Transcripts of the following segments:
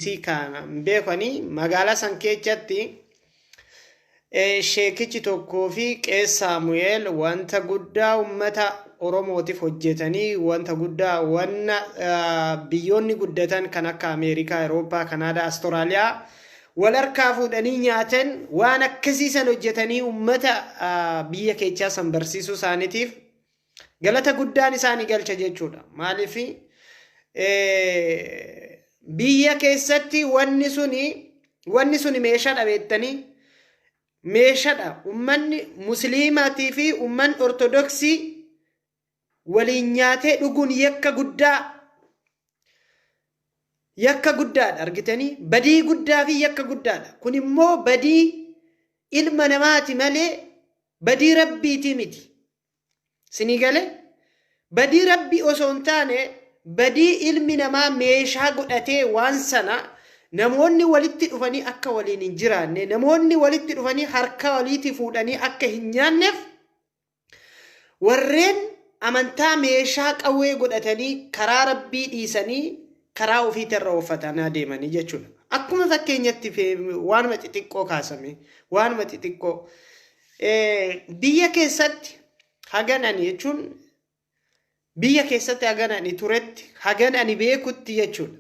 DC kana beekani magaalaa san keessatti sheekichi tokkoo fi Qees Saamu'eel wanta guddaa ummata Oromootiif hojjetanii wanta guddaa wanna biyyoonni guddatan kan akka Ameerikaa, Awurooppaa, Kanaadaa, Austraaliyaa walarkaa fuudhanii nyaatan waan akkasiisan hojjetanii ummata biyya keessaa san barsiisuu isaaniitiif galata guddaan isaanii galcha jechuudha. Maaliif biyya keessatti wanni suni meeshaa dhabeettanii meeshaadha. Ummanni musliimaatii fi umman ortodoksii waliin nyaatee dhuguun yakka guddaadha argitanii badii guddaa fi yakka guddaadha. Kun immoo badii ilma namaati malee badii rabbiiti miti. Sinii galee badii rabbii osoo hin taane badii ilmi namaa meeshaa godhatee waan sana namoonni walitti dhufanii akka waliin hin jiraanne namoonni walitti dhufanii harka waliitii fuudhanii akka hin nyaanneef warreen amantaa meeshaa qawwee godhatanii karaa rabbii dhiisanii karaa ofiitirra uffatanii deemanii jechuudha. Akkuma fakkeenyatti waanuma xixiqqoo kaasame waanuma xixiqqoo biyya keessatti haganan jechuun biyya keessatti haganani turetti haganani beekutti jechuudha.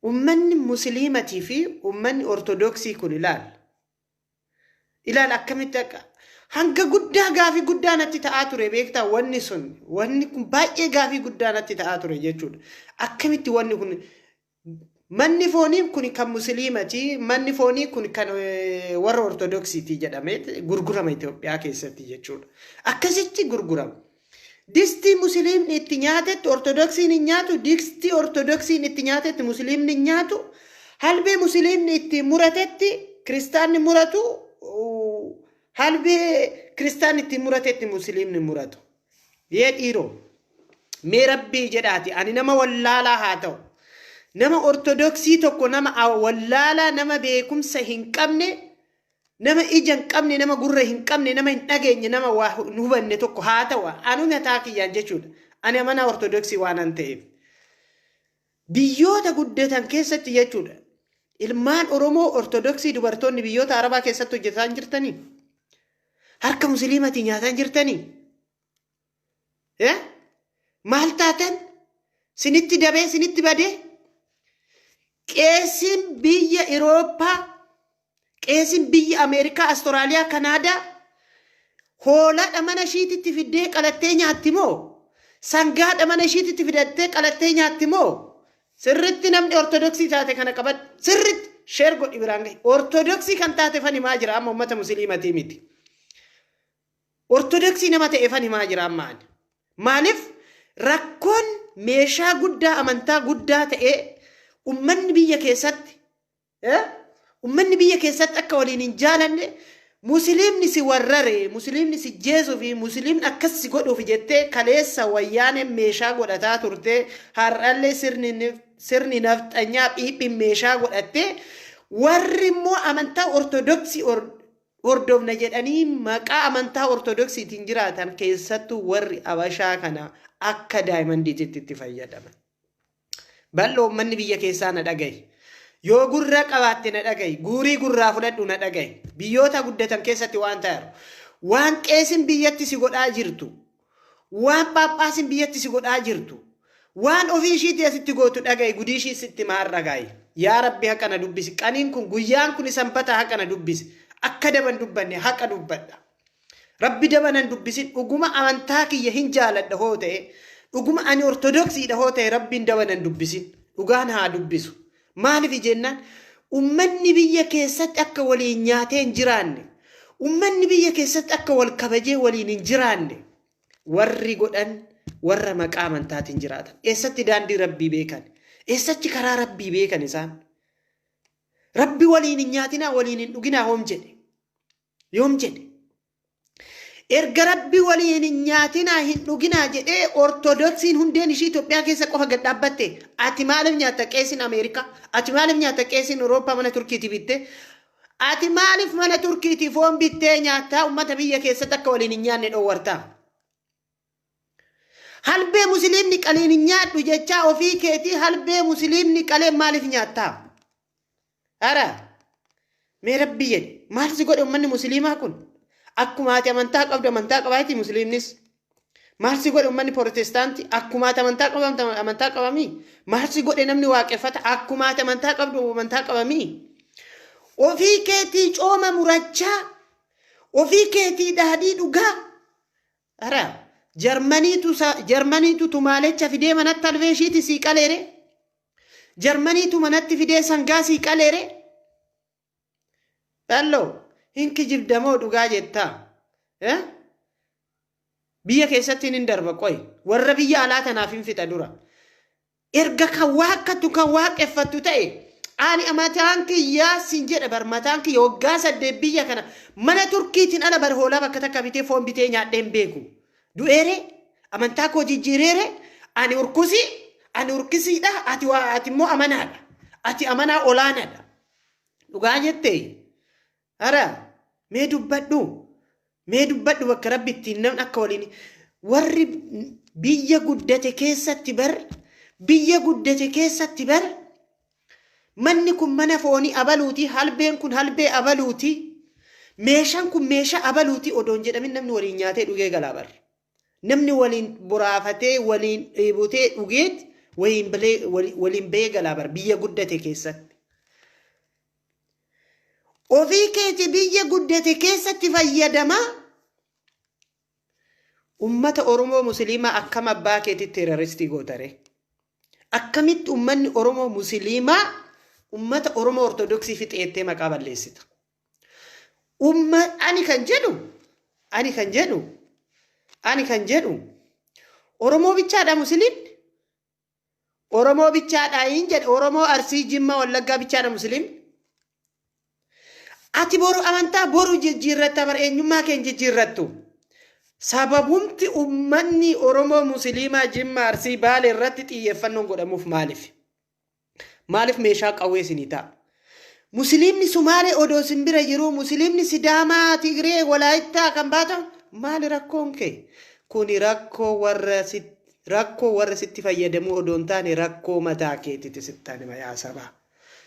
Ummanni musliimatii fi ummanni ortodoksii kun ilaal akkamitti akka hanga guddaa gaafii guddaa natti ta'aa ture beektaa wanni kun baay'ee gaafii guddaa natti ta'aa ture jechuudha. Akkamitti wanni kun manni foonii kun kan musliimatii manni foonii kun kan warra ortodoksiitii jedhamee gurgurama Itoophiyaa keessatti jechuudha. Akkasitti gurgurama. Disti musliimni itti nyaatetti ortodoksiin hin nyaatu, disti ortodoksiin itti nyaatetti musliimni hin nyaatu, halbee musliimni itti muratetti kiristaanni muratu, halbee kiristaanni itti muratetti musliimni muratu. Yee dhiiroo mee rabbii jedhaati ani nama wallaalaa haa ta'u. Nama ortodoksii tokko nama wallaalaa nama beekumsa hin qabne nama ija hin qabne nama gurra hin qabne nama hin dhageenye nama waa hin hubanne tokko haa ta'u anu mataa kiyyaan jechuudha. Ani amana ortodoksii waan an ta'eef biyyoota guddatan keessatti jechuudha. Ilmaan Oromoo ortodoksii dubartoonni biyyoota Arabaa keessatti hojjetan jirtanii harka musliimatii nyaatan jirtanii maal taatan sinitti dabee sinitti badee qeesiin biyya Awurooppaa qeesiin biyya Ameerikaa, Austraaliyaa, Kanaadaa hoolaadha mana ishiititti fiddee qalattee nyaatti moo sangaadha mana ishiititti fidattee qalattee nyaatti moo sirritti namni ortodoksii taate kana qabad sirritti sheer godhi biraan gahe ortodoksii kan taate fan himaa jira amma ummata musliimatii miti. Ortodoksii nama ta'e fan himaa jira ammaan maaliif rakkoon meeshaa guddaa amantaa guddaa ta'e ummanni biyya keessatti akka waliin hin jaalanne musliimni si warrare musliimni si jeesuu fi musliimni akkas si godhuuf jettee kaleessa wayyaane meeshaa godhataa turte har'allee sirni nafxanyaa phiiphin meeshaa godhatte warri immoo amantaa ortodoksii hordofna jedhanii maqaa amantaa ortodoksiitiin jiraatan keessattuu warri Abashaa kana akka daayimandiitti itti fayyadaman. Bal'oo manni biyya keessaa na dhagaye. Yoo gurra qabaatte na dhagaye. Guurii gurraa fudhadhu na dhagaye. Biyyoota guddatan keessatti waan ta'eeru. Waan qeesin biyyatti si godhaa jirtu. Waan phaaphaasiin biyyatti si godhaa jirtu. Waan ofii ishiitii asitti gootu dhagaye. Gudii ishii sitti maarra gaaye. Yaa Rabbi haqa na dubbisi. Qaniin kun guyyaan kun sanbata haqa na dubbisi. Akka daban dubbanne haqa dubbadha. Rabbi dabanan dubbisin dhuguma amantaa kiyya hin jaaladha hoo ta'e. Dhuguma ani ortodoksiidha hoo ta'e rabbiin dabanan dubbisin. Dhugaan haa dubbisu. Maaliif jennaan ummanni biyya keessatti akka waliin nyaatee hin jiraanne. Ummanni biyya keessatti akka wal kabajee waliin hin jiraanne. Warri godhan warra maqaa amantaatiin jiraatan. Eessatti daandii rabbii beekan? Eessatti karaa rabbii beekan isaan? Rabbi waliin hin nyaatinaa waliin hin dhuginaa hoom jedhe. Yoom jedhe? Erga rabbi waliin hin nyaatinaa hin dhuginaa jedhee ortodoksiin hundeen ishii Itoophiyaa keessa qofa gad dhaabbatte. Ati maaliif nyaatta qeesiin Ameerikaa? Ati maaliif nyaatta qeesiin Awurooppaa mana Turkiitii bitte? Ati maaliif mana Turkiitii foon bittee nyaattaa uummata biyya keessatti akka waliin hin nyaanne dhoowwartaa? halbee musliimni qaleen nyaadhu jechaa ofii keetii halbee musliimni qaleen maaliif nyaattaa? Ara mee rabbi jedhe maal si godhe ummanni musliimaa kun? Akkuma ati amantaa qabdu amantaa qabaati musliimnis. Maal si godhe ummanni protestaanti akkuma ati amantaa qabamta amantaa qabamii? Maal si godhe namni waaqeffata akkuma ati amantaa qabdu amantaa qabamii? Ofii keetii cooma murachaa ofii keetii daadhii dhugaa. Ara Jarmaniitu tumaalecha fidee manatti alveeshiiti sii qaleere. Jarmaniitu manatti fidee sangaa sii qaleere. Dhallo hinki jibdamoo dhugaa jettaa. Biyya keessatti hin darba qoy warra biyya alaa tanaaf hin fixa dura. Erga kan waaqattu kan waaqeffattu ta'e ani amataan kiyyaa sin jedha bar mataan kiyya waggaa 8 biyya kana mana turkiitiin ala bar hoolaa bakka takka bitee foon bitee nyaadheen beeku. Du'eere amantaa koo jijjiireere ani urkisiidha ati immoo amanaadha. Ati amanaa olaanaadha. Dhugaa jettee ara mee dubbadhu bakka rabbi ittiin namni akka waliin warri biyya guddate keessatti bar manni kun mana foonii abaluuti halbeen kun halbee abaluuti meeshaan kun meeshaa abaluuti odoon jedhamin namni waliin nyaatee dhugee galaa bar. Namni waliin buraafatee waliin dheebotee dhugeet waliin bee galaa bar biyya guddate keessatti. Ofii keeti biyya guddate keessatti fayyadamaa ummata Oromoo Musliimaa akkam abbaa keetitti terroristii gootare. Akkamitti ummanni Oromoo Musliimaa ummata Oromoo Ortodoksii fixeettee maqaa balleessita. Ani kan jedhu Oromoo bichaadha musliimni. Oromoo bichaadha hin jedhe Oromoo Arsii Jimmaa Wallaggaa bichaadha musliimni. Ati boru amantaa boru jijjiirratta bar eenyummaa keen jijjiirrattu. Sababumti ummanni Oromoo Musliimaa Jimmaa Arsii Baalee irratti xiyyeeffannoon godhamuuf maaliif? Maaliif meeshaa qawwee isinii ta'a? Musliimni Sumaalee odoo simbira jiru musliimni Sidaamaa Tigree Walaayittaa kan baatan maali rakkoon kee? Kuni rakkoo warra sitti fayyadamu odoon taane rakkoo mataa keetitti sittanima yaa sabaa.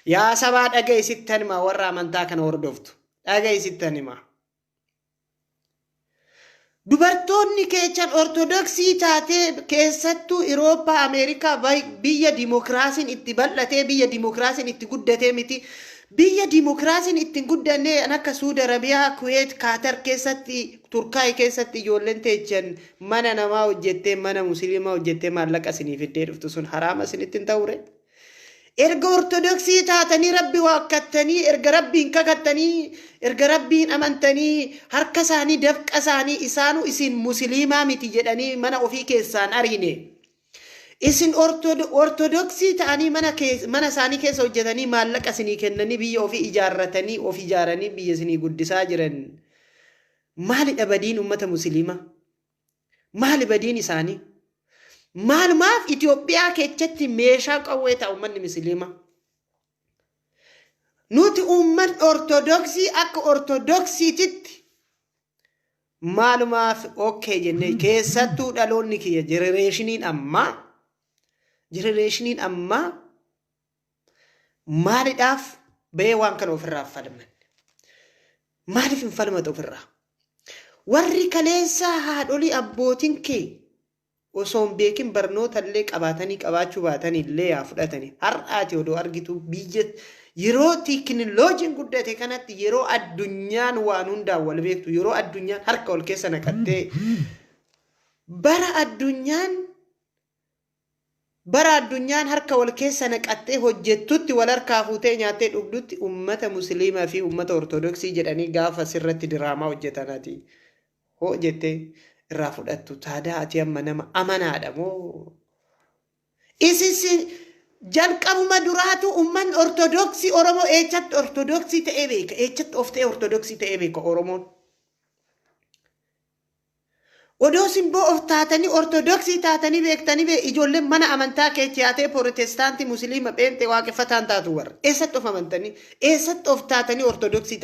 Yaa sabaa dhaga'i sittanima warra amantaa kana hordoftu. Dhaga'i sittanima. Dubartoonni keechan Ortodoksii taatee keessattuu Irooppaa Ameerikaa biyya dimokiraasiin itti bal'atee biyya dimokiraasiin itti guddatee miti. Biyya dimokiraasiin itti guddannee akka Suudi Arabiyaa, Kuweet, Kaatar keessatti, Turkaay keessatti ijoolleen teechan mana namaa hojjettee mana musliimaa hojjettee maallaqa isinii fiddee dhuftu sun haraama isinitti hin ta'ure. Erga Ortodoksii taatanii rabbi waaqattanii, erga rabbiin kakattanii, erga rabbiin amantanii, harka isaanii dafqa isaanii isaanuu isin musliimaa miti jedhanii mana ofii keessaan ariine. Isin Ortodoksii ta'anii mana isaanii keessa hojjetanii maallaqa isinii kennanii biyya ofii ijaarratanii of ijaaranii biyya isinii guddisaa jiran. Maalidha badiin ummata musliimaa? Maali badiin isaanii? Maalumaaf Itoophiyaa keessatti meeshaa qawwee ta'a ummanni musliimaa? Nuti umman Ortodoksii akka Ortodoksiititti maalumaaf okkee jennee keessattuu dhaloonni kiyya jenereeshiniin ammaa maalidhaaf ba'ee waan kana ofirraa falman? Maaliif hin falmatu ofirraa? Warri kaleessaa haadholii abbootiin kee osoo hin beekin barnoota illee qabaachuu baatanii illee yaa fudhatanii har'aati odoo argitu biyya yeroo teekinooloojiin guddate kanatti yeroo addunyaan waan hundaan wal beektu yeroo addunyaan harka wal keessa naqattee bara addunyaan harka wal keessa naqattee hojjettutti wal harkaa fuutee nyaattee dhugdutti ummata musliimaa fi ummata ortodoksii jedhanii gaafa sirratti diraamaa hojjetanaati hoo jettee irraa fudhattu taadaa ati amma nama amanaadha moo? Isin jalqabuma duraatu umman Ortodoksii Oromoo eechatti Ortodoksii ta'ee beeka. Eechatti of ta'ee Ortodoksii ta'ee beeka Oromoon. Odoo simboo of taatanii Ortodoksii taatanii beektanii ijoolleen mana amantaa keetti yaatee Protestaantii Musliima Pheenxee waaqeffataan taatu warra. Eessatti of amantanii eessatti of taatanii Ortodoksii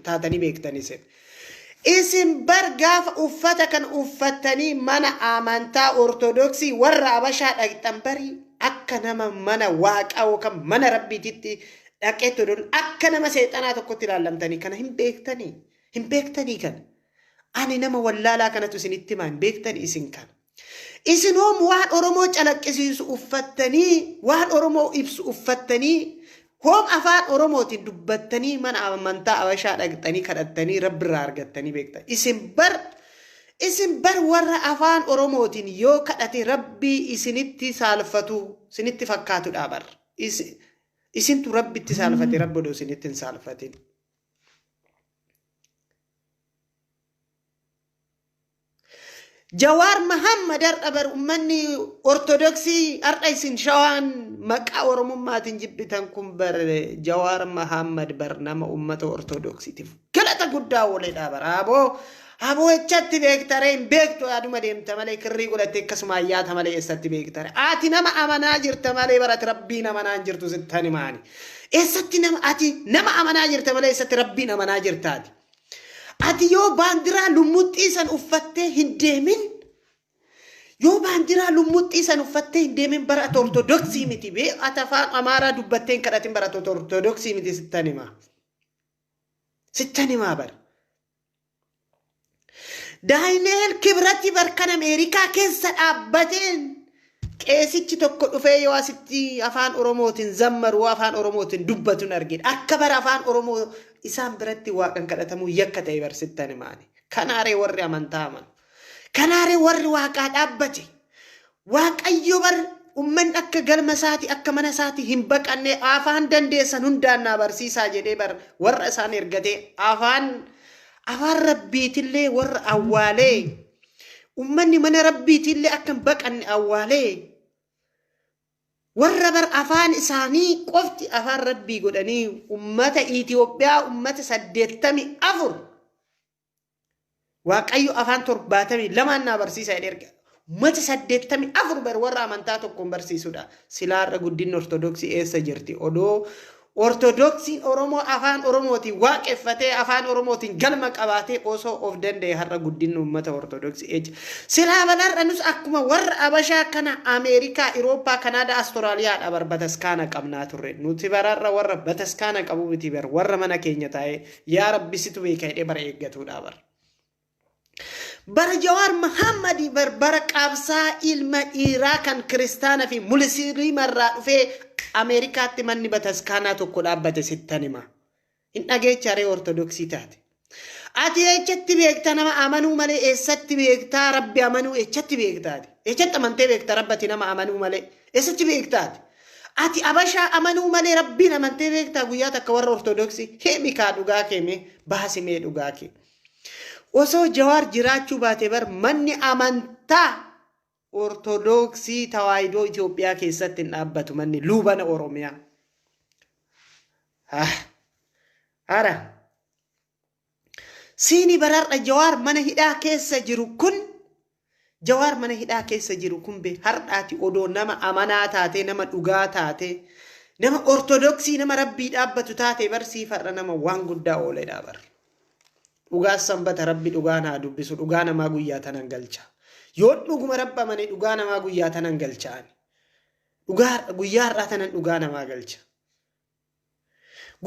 taatanii beektanii seera. isin bargaaf uffata kan uffattanii mana amantaa ortodoksii warra abashaa dhaqxan bari akka nama mana waaqaa yookaan mana rabbiititti dhaqeetti odoon akka nama seexanaa tokkotti ilaallamtanii kana hin beektanii kan ani nama wallaalaa kanatu isinitti himaa hin beektanii isin kan isin hoom waan oromoo calaqqisiisu uffattanii waan oromoo ibsu uffattanii hoom afaan oromootiin dubbattanii mana amantaa abashaa dhaqxanii kadhattanii rabbi irraa argattanii beektan isin bar warra afaan oromootiin yoo kadhate rabbii isinitti saalfatu isinitti fakkaatudha bar isintu rabbitti saalfate rabbi odoo isinitti hin saalfatin Jawar Muhammad arqabar ummanni ortodoksii arqa isin shawaan maqaa oromummaatiin jibbitan kun bar Jawar Muhammad bar nama ummata ortodoksiitiif galata guddaa ooledha bar aboo echatti beektare hin beektu aduma deemta malee kirrii godhatte akkasuma ayyaata malee eessatti beektare ati nama amanaa jirta malee baratti rabbiin amanaa jirtu sittani maani eessatti nama amanaa jirta malee eessatti rabbiin amanaa jirtaati ati yoo baandiraa lummuxxii san uffattee hin deemin yoo baandiraa lummuxxii san uffattee hin deemin barata ortodoksii miti bee ati afaan amaaraa dubbatteen kadhatin barata ortodoksii miti sittanimaa bar Daaneel Kibratti barkan Ameerikaa keessa dhaabbateen qeesichi tokko dhufee yoo asitti afaan oromootiin zammaru afaan oromootiin dubbatuun argina akka bara afaan oromoo isaan biratti waaqan kadhatamuu yakka ta'e barsittani maani kanaaree warri amantaa amanu kanaaree warri waaqaa dhaabbate waaqayyo bar umman akka galma isaati akka mana isaati hin baqanne afaan dandeessan hundaannaa barsiisaa jedhee bar warra isaan ergatee afaan rabbiitillee warra awwaalee ummanni mana rabbiitillee akka hin baqanne awwaalee warra bar afaan isaanii qofti afaan rabbii godhanii ummata Itoophiyaa ummata 84 waaqayyo afaan 72 naa barsiisaa erga ummata 84 bar warra amantaa tokkoon barsiisudha silaarra guddinni ortodoksii eessa jirti odoo ortodoksiin oromoo afaan oromootiin waaqeffatee afaan oromootiin galma qabaatee osoo of danda'e har'a guddinni ummata ortodoksii eeja silaa balarra nus akkuma warra abashaa kana Ameerikaa Irooppaa Kanaadaa Astiraaliyaadha bar bataskaana qabnaa turre nuti bararra warra bataskaana qabu miti bar warra mana keenya taa'ee yaa rabbi situ beeka jedhee bara eeggatudha bara Jawar Muhammad bara qaabsaa ilma dhiiraa kan kiristaanaa fi musliimarraa dhufee Ameerikaatti manni bataskaanaa tokko dhaabbate sittanima hin dhageecharee ortodoksii taate ati echatti beekta nama amanuu malee eessatti beektaa rabbi amanuu echatti beektaati echatti amantee beekta rabbati nama amanuu malee eessatti beektaati ati abashaa amanuu malee rabbiin amantee beektaa guyyaa takka warra ortodoksii heemikaa dhugaa keeme baasimee dhugaa kee osoo Jawar jiraachuu baate bar manni amantaa ortodoksii tawaayidoo Itoophiyaa keessatti hin dhaabbatu manni luubana Oromiyaa ara siini bararra Jawar mana hidhaa keessa jiru kun be hardhaati odoo nama amanaa taate nama dhugaa taate nama ortodoksii nama rabbii dhaabbatu taate barsiifarra nama waan guddaa ooledha bar dhugaa sanbata rabbi dhugaa naa dubbisu dhugaa namaa guyyaa tanan galcha yoo dhuguma rabba mane dhugaa namaa guyyaa tanan galchaan guyyaa har'aa tanan dhugaa namaa galcha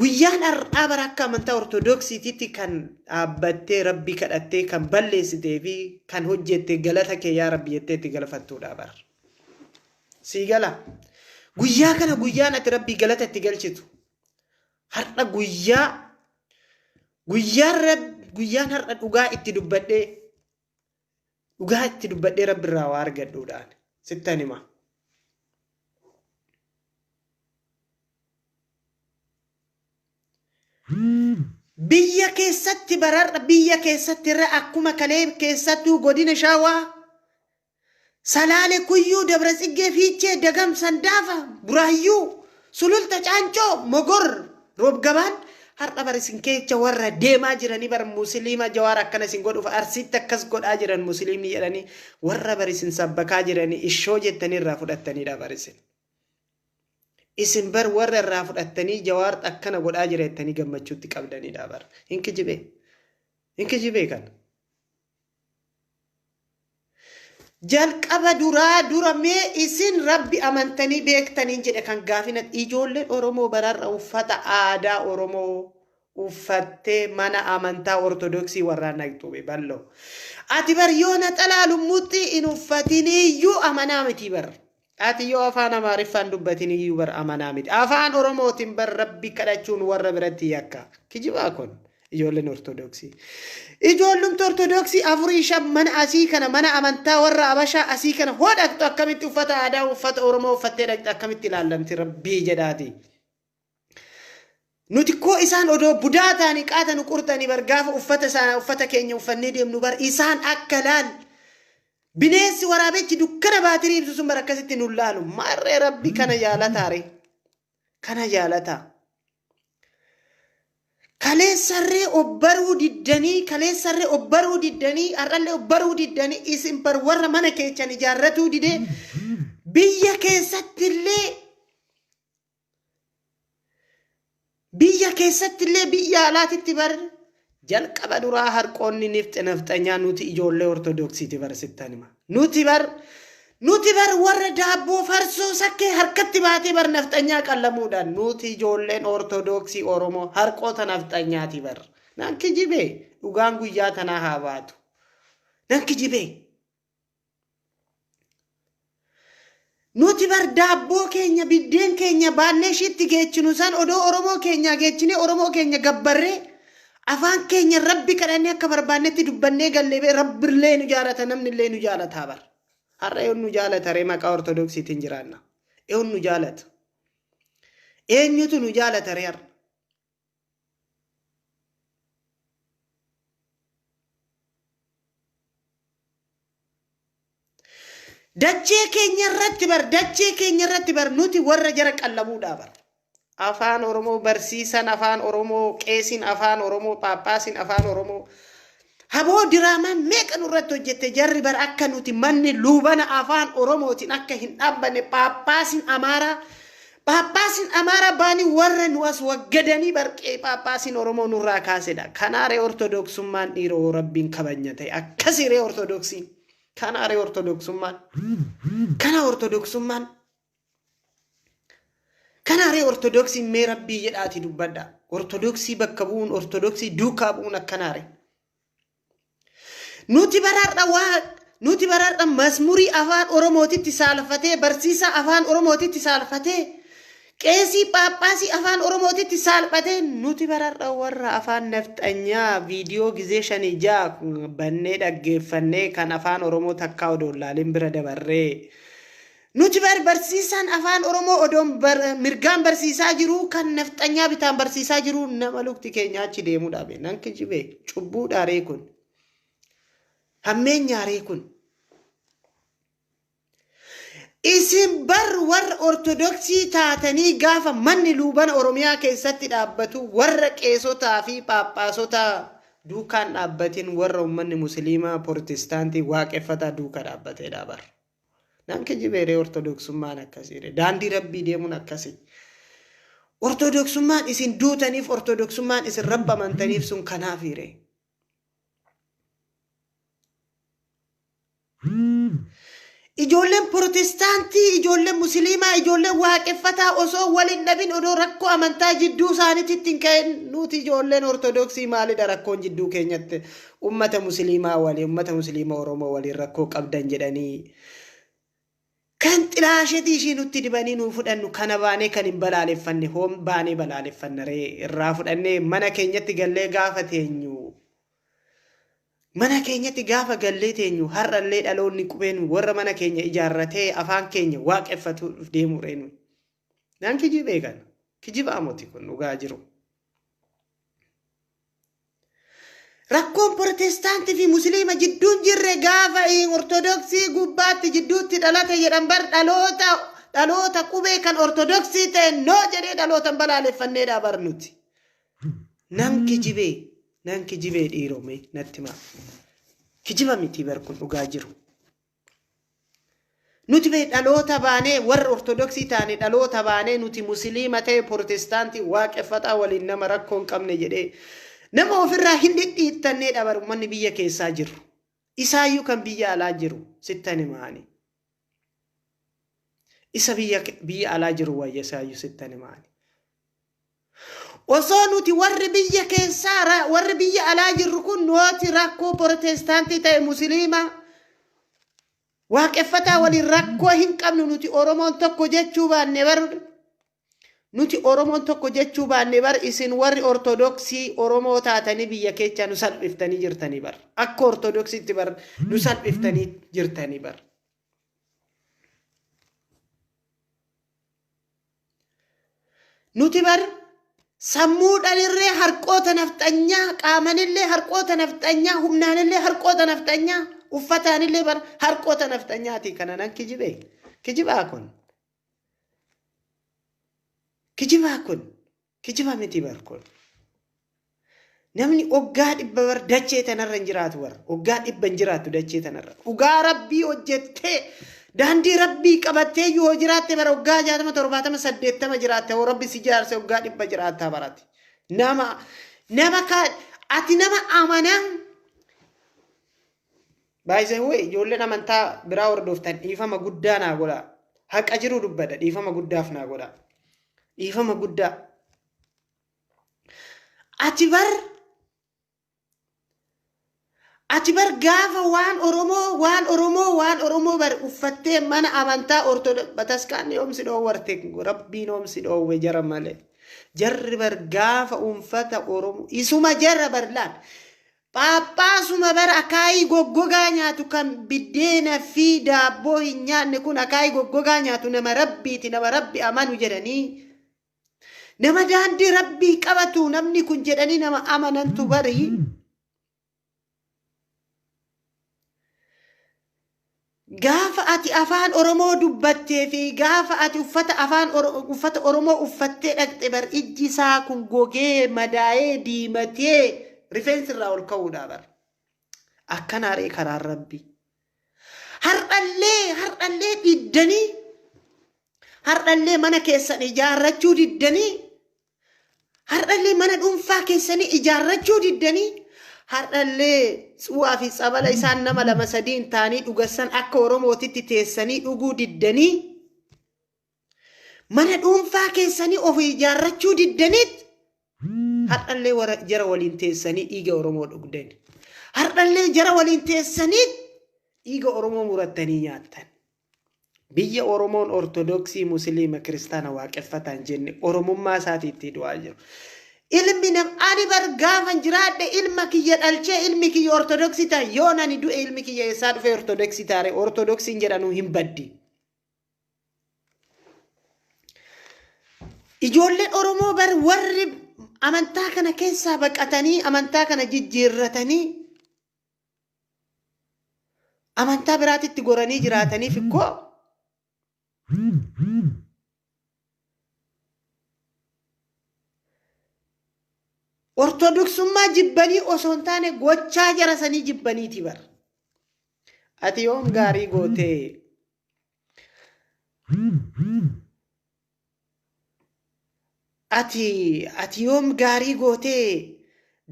guyyaan har'aa bara akka amantaa ortodoksiititti kan dhaabbattee rabbi kadhattee kan balleessitee fi kan hojjette galata kee yaa rabbi jettee itti galfattuudha bar sii gala guyyaa kana guyyaan ati rabbi galata itti galchitu har'a guyyaan har'a dhugaa itti dubbadhee rabbi irraa waa argadhuudhaan sittan hima biyya keessatti bararra biyya keessatti irra akkuma kalee keessattuu godina Shaawaa Salaale Kuyyuu Dabra Tsiggee Fiichee Dagam Sandaafa Buraayyuu Sululta Caancoo Mogor Roobgabaan har'a bar isin keessa warra deemaa jiranii bar musliima Jawar akkana isin godhuuf arsiitti akkas godhaa jiran musliimni jedhanii warra bar isin sabbakaa jiranii ishoo jettanii irraa fudhattaniidha bar isin bar warra irraa fudhattanii Jawar akkana godhaa jira jettanii gammachuutti qabdaniidha bar hin Inki jibee kan. Jalqaba dura mee isin rabbi amantanii beektaniin jedhe kan gaafina ijoolleen Oromoo bararra uffata aadaa Oromoo uffattee mana amantaa ortodoksii warraan naqxube ballo. Ati bar yoo naxalaa lummutti in uffatiniyyuu amanaa miti bar. Ati yoo afaan Amaariffaan dubbatiniyyuu bar amanaa miti. Afaan Oromootiin bar rabbi kadhachuun warra biratti yakka. Kijibaa kun ijoolleen ortodoksii. Ijoollumti ortodoksii afurii shan mana asii kana mana amantaa warra Habashaa asii kana hodhaqxu akkamitti uffata aadaa uffata Oromoo uffattee dhaqxu akkamitti ilaallamti rabbii jedhaati. Nuti koo isaan odoo budaa ta'anii qaata nu qurtanii bar gaafa uffata keenya uffannee deemnu bar isaan akka laal bineensi waraabechi dukkana baatirii ibsu sun bar akkasitti nu laalu marree rabbi kana jaalataare kana jaalataa. Kaleessarree obbaruu diddanii har'allee obbaruu diddanii isin bar warra mana keessan ijaarratuu didee biyya keessattillee biyya alaatitti bar jalqaba duraa harqoonni nafxanyaa nuti ijoollee ortodoksiiti bar sittan hima. Nuti bar warra daabboo farsoo sakkee harkatti baatee bar nafxanyaa qallamuudhaan nuti ijoolleen ortodoksii Oromoo harqoota nafxanyaati bar. Nan kijibee dhugaan guyyaa tanaa haa baatu. Nan kijibee. Nuti bar daabboo keenya biddeen keenya baannee shiitti geechinu san odoo Oromoo keenya geechine Oromoo keenya gabbarree afaan keenya rabbi kadhannee akka barbaannetti dubbannee gallee rabbillee nu jaalata namnillee nu jaalataa bar. Har'a eenyu nu jaalata ree maqaa ortodoksiitiin jiraanna. Eenyu nu jaalata. Eenyutu nu jaalata ree har'a. Dachee keenya irratti bar nuti warra jara qallamuudha bar. Afaan Oromoo barsiisan afaan Oromoo qeesiin afaan Oromoo paappaasiin afaan Oromoo. Haboo diraamaa meeqa nurratti hojjette jarri bar akka nuti manni luubana afaan Oromootiin akka hin dhaabbanne paappaasiin Amaaraa baanii warra nu as waggadanii barqee paappaasiin Oromoo nurraa kaasedha. Kanaaree ortodoksummaan dhiiroo rabbiin kabanya ta'e akkasiree ortodoksiin. Kanaaree ortodoksummaan. Kanaaree ortodoksiin mee rabbii jedhaati dubbadha. Ortodoksii bakka bu'uun ortodoksii duukaa bu'uun akkanaare. Nuti bararra masmurii afaan Oromootitti saalfatee barsiisaa afaan Oromootitti saalfatee qeesii paappaasii afaan Oromootitti saalfatee nuti bararra warra afaan nafxanyaa viidiyoo gizee 5 bannee dhaggeeffannee kan afaan Oromoo takkaa odoon laalin bira dabarree nuti barsiisaan afaan Oromoo odoon mirgaan barsiisaa jiru kan nafxanyaa bitaan barsiisaa jiru nama lukti keenya achi deemuu dhaabe nan kijibee cubbuu dhaaree kun. Hammeenyaaree kun isin bar warra ortodoksii taatanii gaafa manni luubana Oromiyaa keessatti dhaabbatu warra qeesotaa fi paappaasotaa duukaan dhaabbatiin warra ummanni musliimaa protestaantii waaqeffataa duuka dhaabbateedha bar. Nan kijibeeree ortodoksummaan akkasiire daandii rabbii deemuun akkasi. Ortodoksummaan isin duutaniif ortodoksummaan isin rabba amantaniif sun kanaafiire. Ijoolleen protestaantii, ijoolleen musliimaa, ijoolleen waaqeffataa osoo waliin dhabin odoo rakkoo amantaa jidduu isaaniitti hin ka'in nuti ijoolleen ortodoksii maalidha rakkoon jidduu keenyatti ummata musliimaa Oromoo waliin rakkoo qabdan jedhanii kan xilaashetii ishii nutti dibanii nuu fudhannu kana baanee kan hin balaaleffanne hoom baanee balaaleffanne ree irraa fudhannee mana keenyatti gallee gaafa teenyu. Mana keenyatti gaafa gallee teenyu har'allee dhaloonni qubeen warra mana keenya ijaarratee afaan keenya waaqeffatuuf deemu reenu. Naan kijibee kana. Kijibaa moti kun dhugaa jiru. Rakkoon protestaantii fi musliima jidduun jirre gaafa ortodoksii gubbaatti jidduutti dhalate jedhan bar dhaloota qubee kan ortodoksii ta'e noo jedhee dhalootan balaaleffanneedha bar nuti. Nan kijibee dhiirome natti maa. Kijiba miti bar kun dhugaa jiru. Nuti bee dhaloota baanee warra ortodoksii taane dhaloota baanee nuti musliima ta'e protestaantii waaqeffataa waliin nama rakkoo hin qabne jedhee nama ofirraa hin dhidhiittannee dhabaru manni biyya keessaa jiru isaayyuu kan biyya alaa jiru sittani maani isa biyya alaa jiru wayya isaayyuu sittani maani osoo nuti warri biyya keessaa warri biyya alaa jiru kun nuti rakkoo protestaantii ta'e musliima waaqeffataa waliin rakkoo hin qabnu nuti oromoon tokko jechuu baanne bar nuti oromoon tokko jechuu baanne bar isin warri ortodoksii oromoo taatanii biyya keessa nu salphiftanii jirtanii bar akka ortodoksiitti bar nu salphiftanii jirtanii bar nuti bar sammuudhaanillee harqoota nafxanyaa qaamanillee harqoota nafxanyaa humnaanillee harqoota nafxanyaa uffataanillee bar harqoota nafxanyaati kananan kijibaa kun kijiba miti bar kun namni oggaa dhibba bar dachee tanarra hin jiraatu bar oggaa dhibba hin jiraatu dachee tanarra dhugaa rabbii hojjettee daandii rabbii qabattee yoo jiraatte bar oggaa 60 70 80 jiraatte oo rabbi si jaarse oggaa dhibba jiraattaa barati nama ka ati nama amanaa baay'ee way ijoolleen amantaa biraa hordoftan dhiifama guddaa naa godha haqa jiru dubbada dhiifama guddaaf naa godha dhiifama guddaa ati bar gaafa waan oromoo bar uffattee mana amantaa ortodoksii oomsi dhoowwarte rabbiin oomsi dhoowwe jara malee jarri bar gaafa uffata oromoo isuma jarra bar laan Paappaasuma bar akaayii goggogaa nyaatu kan biddeena fi daabboo hin nyaanne kun akaayii goggogaa nyaatu nama rabbiiti nama rabbi amanu jedhanii nama daandii rabbii qabatu namni kun jedhanii nama amanantu bari gaafa ati afaan oromoo dubbattee fi gaafa ati uffata oromoo uffattee dhaqxe bar ijji isaa kun gogee madaa'ee diimatee rifeensi irraa ol ka'uudha bar akkanaaree karaan rabbii hardhallee diddanii hardhallee mana keessan ijaarrachuu diddanii hardhallee mana dhuunfaa keessanii ijaarrachuu diddanii hardhallee su'aa fi sabala isaan nama lama sadiin taanii dhugassan akka oromootitti teessanii dhuguu diddanii mana dhuunfaa keessanii of ijaarrachuu diddaniit hardhallee jara waliin teessanii dhiiga oromoo dhugdan hardhallee jara waliin teessanii dhiiga oromoo murattanii nyaattan biyya oromoon ortodoksii musliima kiristaana waaqeffataan jenne oromummaa isaatiitti du'aa jiru ilmi ani bar gaafan jiraadhe ilma kiyya dhalchee ilmi kiyya ortodoksii ta'a yoo nani du'e ilmi kiyya eessaa dhufe ortodoksii taare ortodoksiin jedhanuu hin baddi ijoolleen oromoo bar warri amantaa kana keessaa baqatanii amantaa kana jijjiirratanii amantaa biraatitti goranii jiraataniif ikkoo ortodoksummaa jibbanii osoo hin taane gochaa jarasanii jibbaniiti bar ati yoom gaarii gootee ati yoom gaarii gootee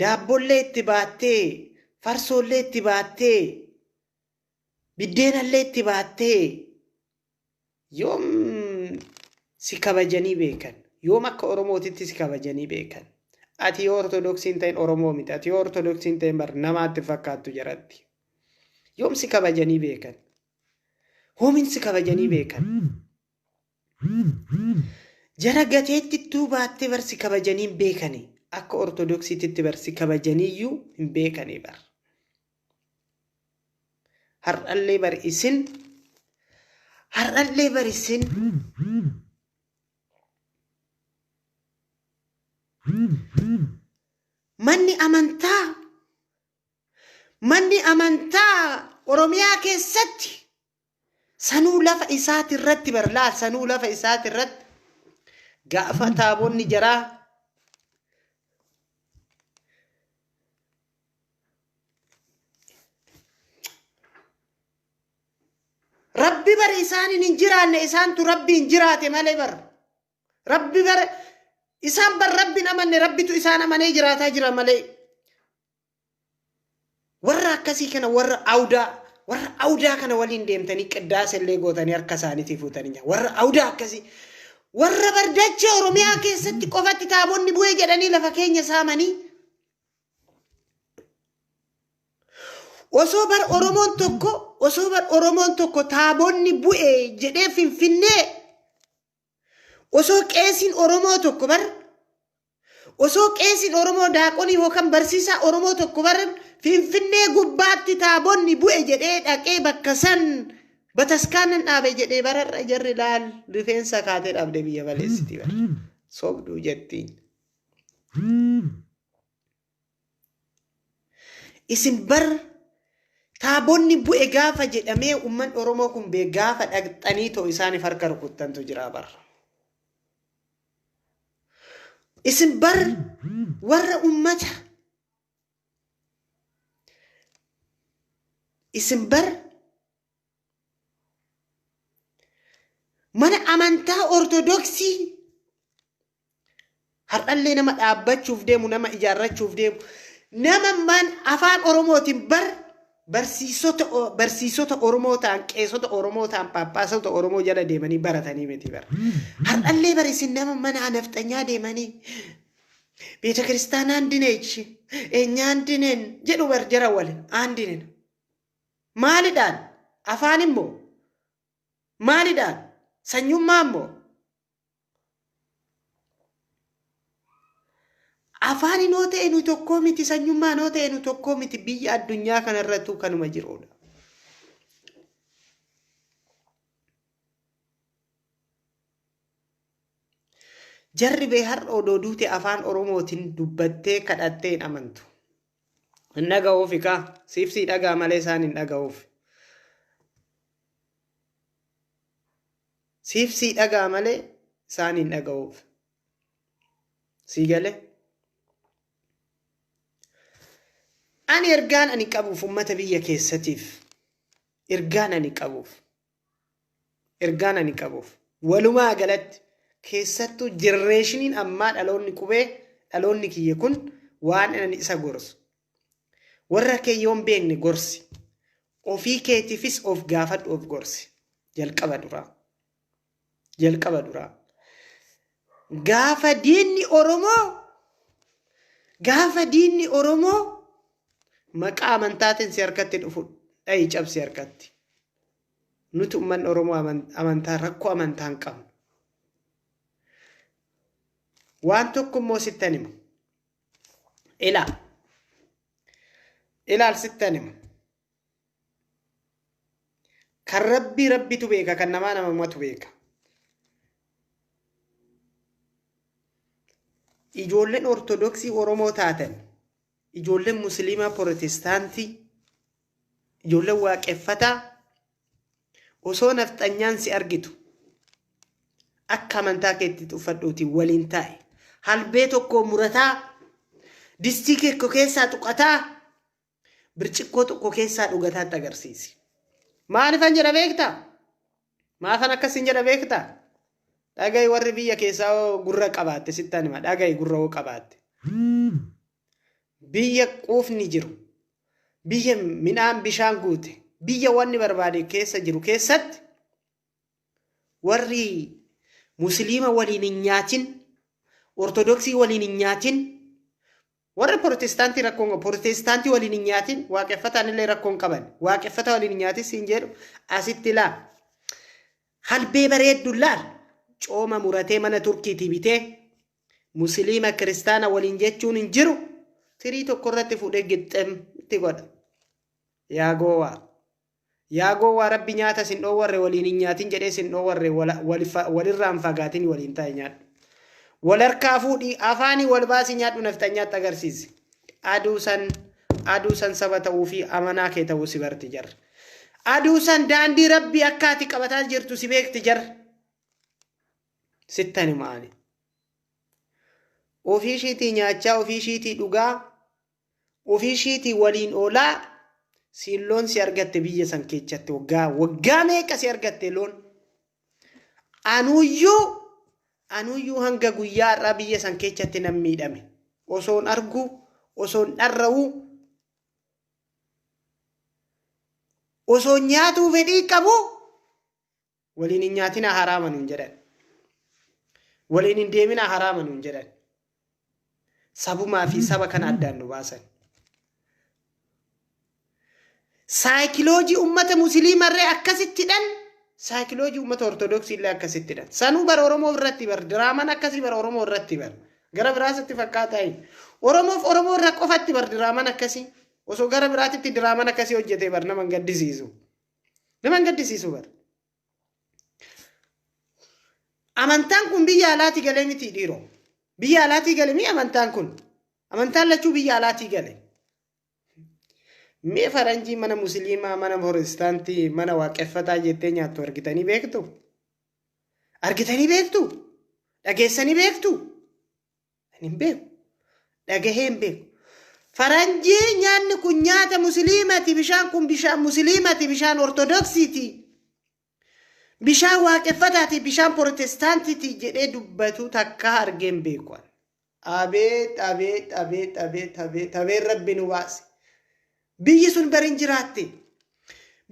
daabbollee itti baattee farsoollee itti baattee biddeenallee itti baattee yoom si kabajanii beekan yoom akka oromootitti si kabajanii beekan ati yoo ortodoksiin ta'in oromoo miti ati yoo ortodoksiin ta'in bar namaatti fakkaattu jaratti yoom si kabajanii beekan hoomin si kabajanii beekan jara gateettittuu baattee bar si kabajanii hin beekani akka ortodoksiititti bar si kabajaniiyyuu hin beekani bar har'allee bar isin manni amantaa oromiyaa keessatti sanuu lafa isaati irratti barlaal sanuu lafa isaati irratti gaafa taabonni jaraa rabbi bar isaanin hin jiraanne isaantu rabbi hin jiraate malee bar rabbi bar isaan bar rabbi namanne rabbitu isaan amanee jiraataa jira malee warra akkasii kana warra awdaa kana waliin deemtanii qidaasellee gootanii harka isaaniitii fuutanii warra awdaa akkasii warra bardacha Oromiyaa keessatti qofatti taabonni bu'ee jedhanii lafa keenya saamanii osoo bar Oromoon tokko taabonni bu'ee jedhee Finfinnee osoo qeesiin Oromoo tokko bar osoo qeesiin Oromoo daaqonii yookaan barsiisaa Oromoo tokko bar Finfinnee gubbaatti taabonni bu'e jedhee dhaqee bakka san bataskaanan dhaabe jedhee bararra jarri laal rifeensa kaatee dhaabde biyya baleessiti bar sobduu jettiin isin bar taabonni bu'e gaafa jedhamee umman Oromoo kun bee gaafa dhaqxanii too isaaniif harka rukuttantu jira bar isin bar warra ummata isin bar mana amantaa ortodoksii har'allee nama dhaabbachuuf deemu nama ijaarrachuuf deemu nama man afaan Oromootiin bar barsiisota Oromoo ta'an qeessota Oromoo ta'an paappaasota Oromoo jala deemanii baratanii miti bar har'allee bar isin nama mana nafxanyaa deemanii beeta kiristaanaa andineechi eenyaan dineen jedhu bar jara waliin andineen maalidhaan afaan immoo maalidhaan sanyummaa immoo afaan inoo ta'e nu tokkoo miti sanyummaa inoo ta'e nu tokkoo miti biyya addunyaa kanarrattuu kanuma jiruudha. Jarri bee har'a odoo duute afaan Oromootiin dubbattee kadhattee hin amantu. Hin dhaga'uuf kaa siifsii dhagaa malee isaan hin dhaga'uuf. Siifsii dhagaa malee isaan hin dhaga'uuf. Sii galee? Ani ergaan ani qabuuf ummata biyya keessatiif ergaan ani qabuuf walumaa galatti keessattuu jenereeshiniin ammaa dhaloonni kiyya kun waan ani isa gorsu warra keeyyoon beekne gorsi ofii keetiifis of gaafadhu of gorsi jalqaba duraa gaafa diinni Oromoo maqaa amantaatiin si harkatti dhufu dhayi cabsi harkatti nuti umman Oromoo amantaa rakkoo amantaa hin qabnu waan tokko immoo sittan himu ilaal sittan himu kan rabbitu beeka kan namatu beeka ijoolleen ortodoksii Oromoo taatan ijoolleen musliimaa protestaantii ijoolleen waaqeffataa osoo nafxanyaan si argitu akka amantaa keetti uffadhuuti waliin taa'e halbee tokko murataa distii keekko keessaa tuqataa bircikkoo tokko keessaa dhugataatti agarsiisi maalifan jedha beektaa maafan akkasin jedha beektaa dhagayi warri biyya keessaa gurra qabaatte sittan hima dhagayi gurra oo qabaatte biyya quufni jiru biyya midhaan bishaan guute biyya wanni barbaade keessa jiru keessatti warri musliima waliin hin nyaatin ortodoksii waliin hin nyaatin warri protestaantii waliin hin nyaatin waaqeffataan illee rakkoon qaban waaqeffata waliin hin nyaatin siin jedhu asitti laa halbee bareeddu laal cooma muratee mana turkiitii bitee musliima kiristaana waliin jechuun hin jiru tirii tokko irratti fuudhee gixxeemti godha yaa goowwaa rabbi nyaata sin dhoowwarre waliin hin nyaatin jedhee sin dhoowwarre walirraan fagaatin waliin taa'e nyaadhu wal harkaa fuudhii afaanii wal baasii nyaadhu naftanyaatti agarsiisi aduu san saba ta'uu fi amanaa kee ta'uu si barti jarra aduu san daandii rabbii akkaati qabataa jirtu si beekti jarra sittan himaani ofii ishiitii nyaachaa ofii ishiitii dhugaa ofii ishiitii waliin oolaa siin loon si argatte biyya san keessatti waggaa meeqa si argatte loon anuyyuu hanga guyyaa irraa biyya san keessatti nan miidhame osoon argu osoon dharra'u osoo nyaatuu fedhii qabu waliin hin nyaatina haraama nuun jedhan. Waliin hin deemina haraama nuun jedhan. Sabumaa fi saba kana addaan nu baasan. Saayikilooji ummata musliimarree akkasittidhan saayikilooji ummata ortodoksii illee akkasittidhan. Sanuu bara Oromoo irratti bar diraaman akkasii bara Oromoo irratti bar gara biraasitti fakkaataa hin. Oromoof Oromoo irra qofatti bar diraaman akkasii osoo gara biraatitti diraaman akkasii hojjetee bar nama gaddisiisu. Nama gaddisiisu bar. Amantaan kun biyya alaatii galee miti dhiiroo. Biyya alaatii galee mi amantaan kun? Amantaan lachuu biyya alaatii galee. Mee faranjii mana musliimaa, mana protestaantii, mana waaqeffataa jettee nyaattu argitanii beektu? Argitanii beektu? Dhageessanii beektu? Ani hin beeku. Dhagahee hin beeku. Faranjii nyaanni kun nyaata musliimati, bishaan kun bishaan musliimati, bishaan ortodoksiiti. Bishaan waaqeffataati, bishaan protestaantiiti jedhee dubbatu takka argeen beeku. Abeet, abeet, abeet, abeet, abeet, abeet Rabbi nu baase. Biyyi sun bar hin jiraatte.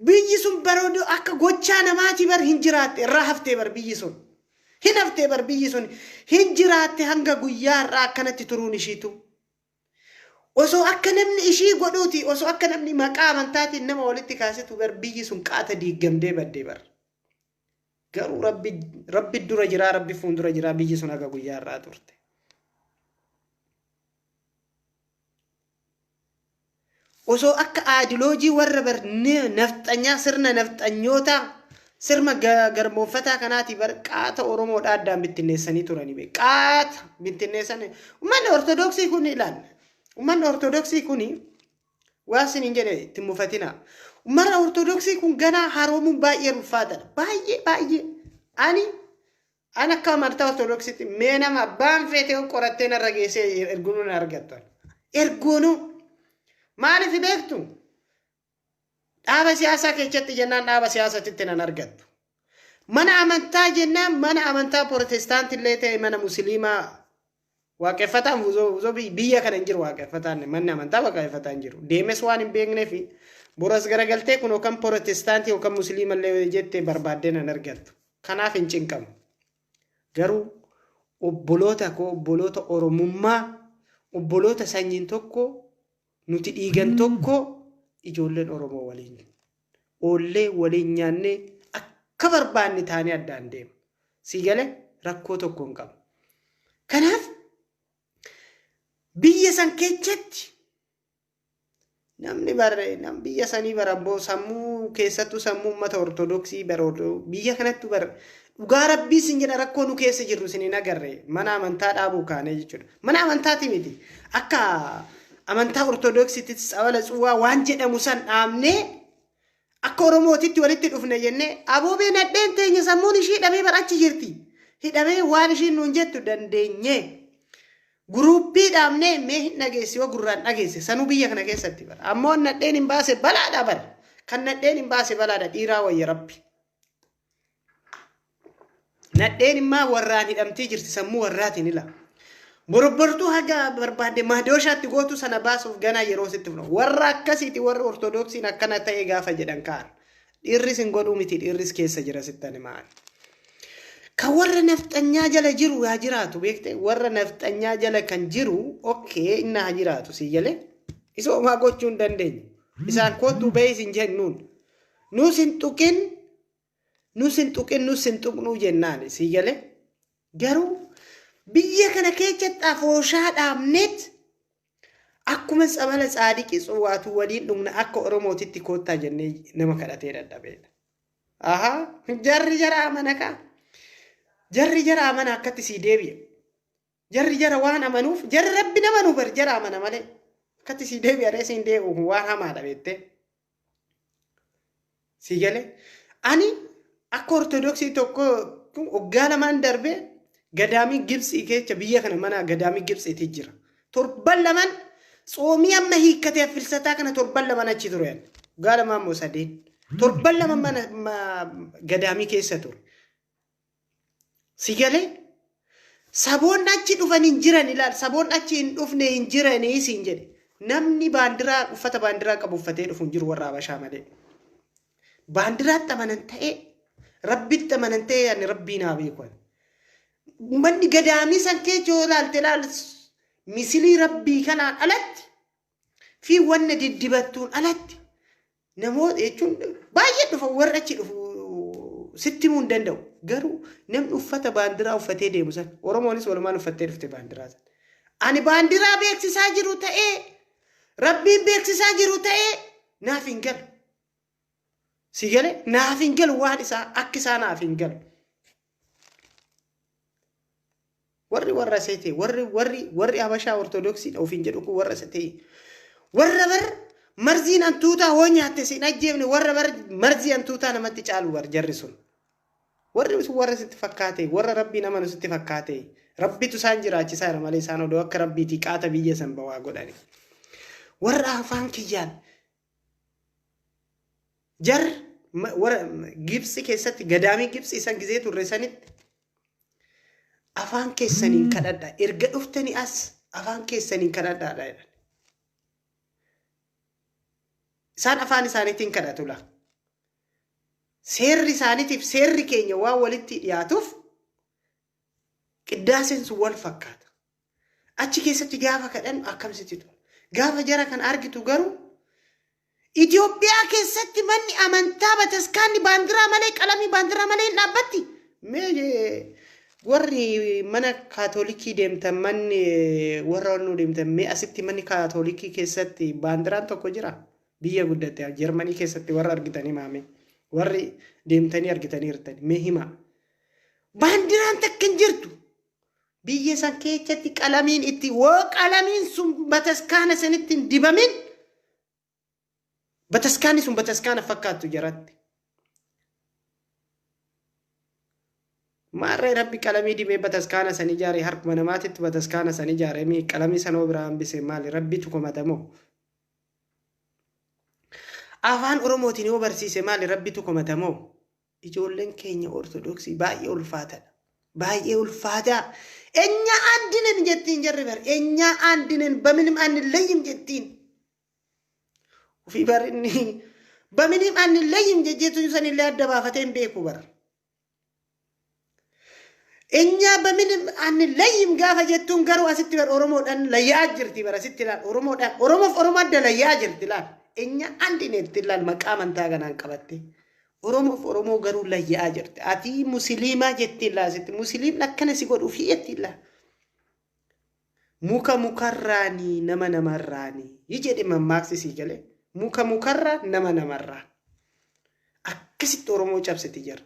Biyyi sun baroodoo akka gochaa namaati bar hin jiraatte. Irraa haftee bar biyyi sun. Hin haftee bar biyyi sun. Hin jiraatte hanga guyyaa irraa akkanatti turuun ishiitu. Osoo akka namni ishii godhuuti, osoo akka namni maqaa amantaatiin nama walitti kaasitu bar biyyi sun qaata diigamdee baddee bar. Garuu Rabbi dura jira, Rabbi fuuldura jira, biyyi sun akka guyyaa irraa turte. Osoo akka aadiloojii warra bar nafxanyaa sirna nafxanyoota sirma garmooffataa kanaati bar qaata Oromoodhaa addaan bittinneessanii turanii beeku. Qaata bittinneessanii. Uummanni ortodoksii kun ilaalla. Uummanni ortodoksii kun waan isin hin jedhe itti mufatina. Uummanni ortodoksii kun ganaa haroomuun baay'ee ulfaataadha. Baay'ee baay'ee. Ani akka amantaa ortodoksiitti mee nama abbaan feetee qorattee narra geessee erguun na argattu. Erguunuu. Maaliif beektu? Dhaaba siyaasaa keessatti jennaan dhaaba siyaasatti nan argattu. Mana amantaa jennaan mana amantaa protestaantii illee ta'e mana musliimaa waaqeffataan biyya kana hin jiru waaqeffataan manni amantaa waaqeffataa hin jiru. Deemes waan hin beekneef boras garagaltee kun yookaan protestaantii yookaan musliima illee jettee barbaaddee nan argattu. Kanaaf hin cinqamu. Garuu obboloota koo obboloota Oromummaa obboloota sanyiin tokko nuti dhiigan tokko ijoolleen Oromoo waliin oollee waliin nyaannee akka barbaanne taanee addaan deema. Si galee rakkoo tokko hin qabu. Kanaaf biyya san keessatti namni biyya sanii baraboo sammuu keessattuu sammuu uummata ortodoksii baroodoo biyya kanatti dhugaa Rabbii sin jedha rakkoo nu keessa jirru sin hin agarre mana amantaa dhaabuu kaanee jechuudha. Mana amantaati miti akka amantaa ortodoksiitti sabala tsuwaa waan jedhamu san dhaabnee akka Oromootitti walitti dhufne jennee aboobee nadheen teenya sammuun ishii hidhamee barachi jirti. Hidhamee waan ishiin nuun jettu dandeenye guruuppii dhaabnee mee hin dhageessi yoo gurraan dhageesse sanuu biyya kana keessatti bara. Ammoo nadheen hin baase balaadha bara. Kan nadheen hin baase balaadha dhiiraa wayya Rabbi. Nadheen immaa warraan hidhamtii jirti sammuu warraatiin ila. Borbortuu haga barbaade maadooshaatti gootu sana baasuuf ganaa yeroo sitti funa. Warra akkasiiti warra ortodoksiin akkana ta'e gaafa jedhan kaan. Dhiirris hin godhuu miti dhiirris keessa jira sittani maali. Kan warra nafxanyaa jala jiru haa jiraatu beekte warra nafxanyaa jala kan jiru okkee inni haa jiraatu si jale. Isa homaa gochuu hin dandeenye. Isaan kootu bahee isin jennuun. Nus hin tuqin nus hin tuqnuu jennaan si jale. Garuu biyya kana keessatti afooshaa dhaabneet akkuma sabala saadiqi tsuwaatu waliin dhumna akka Oromootitti koottaa jennee nama kadhatee dadhabeedha. Aha jarri jara amanaka. Jarri jara amana akkatti sii deebi'a. Jarri jara waan amanuuf jarri Rabbi nama nu bar jara amana malee akkatti sii deebi'a reesiin deebi'u waan hamaadha beektee. Si galee ani akka ortodoksii tokko waggaa lamaan darbee gadaamii Gibsii keessa biyya kana mana gadaamii Gibsiitti jira. Torban lamaan tsoomii amma hiikkatee filsataa kana torban lamaan achi ture. Waggaa lamaan moo sadeen. Torban lamaan mana gadaamii keessa ture. Si galee saboonni achi dhufan hin jiran ilaal saboonni achi hin dhufne hin jiranii siin jedhe namni baandiraa uffata baandiraa qabu uffatee dhufu hin jiru warra Habashaa malee. باندرات تمننتهي ربي تمننتهي يعني ربنا بيكون من قدامي سنكي جولال تلال مثلي ربي كان ألت في ون دبتون ألت نموت يجون بايد فورتش ستي من دندو قالوا نم أفتا باندرا أفتي دي مثلا ورمونيس ولا ما نفتي رفت باندرا أنا باندرا بيكسي ساجرو تأي ربي بيكسي ساجرو تأي نافين قل سيقال نافين قل واحد سا أكسا نافين قل ورّي سيتي ورّي أبشا أرثوذكسي أو فينجلوكو ورّي سيتي ورّي مرزين أنتوتا هوني حتى سينجيبني ورّي مرزي أنتوتا نمتي تعالوا ورجرسون ورّي ستفكاتي ورّي ربي نمانو ستفكاتي ربي تسانجرا جسار مالي سانو دوك ربي تيكاتا بيجي سنبوا قداني ورّي أفان كيان جر ورّي جيبسي كيسات قدامي جيبسي إسان جزيتو الرسانيت أفان كيسانين كندا إرجع أفتني أفان كيسانين كندا لا سان أفاني سانيتين كندا تولا سير سانيتي في سير كينيا وولدتي ياتوف كداسين سوال فكات أشي كيسة تجافة كأن أكمل ستيتو جافة جرا كان أرجع تجارو إثيوبيا كيسة تمني أمانتا بتسكاني باندرا ملك ألامي باندرا ملك نبتي مي warri mana kaatolikii deemtan manni warra nu deemtan mee asitti manni kaatolikii keessatti baandiraan tokko jira biyya guddate Jarmanii keessatti warra argitanii maame warri deemtanii argitanii irtani mee hima baandiraan takkan jirtu biyya san keessatti qalamiin itti woo qalamiin sun bataskaana sanitti dibamin bataskaani sun bataskaana fakkaatu jiratti ماري ربي كلامي دي بتسكانة سنجاري هرك منامات بتسكانة سنجاري مي كلامي سنو برام بسمالي ربي تكو مدمو أفان أرموتيني وبرسي سمالي ربي تكو مدمو يجولن كينيا أرثوذكسي باي الفاتا إنيا عندنا جتين جربر إنيا عندنا بمنم أن الليم جتين وفي برني بمنم أن الليم جتين سن الله دبافتين بيكو بر إنيا بمن عن الليم قافة جتون قروا ستبر أورمو أن لا يأجر تبر ستلال أورمو ده لا يأجر تلال إنيا عندنا تلال مقام تاعنا كبتة أورمو قروا لا يأجر أتي مسلمة جتلا ست مسلم لكن سيقول وفيه تلا موكا مكراني نما نمراني يجي من ماكس سيجله موكا مكرر نما نمران أكسي أورمو جاب ستيجر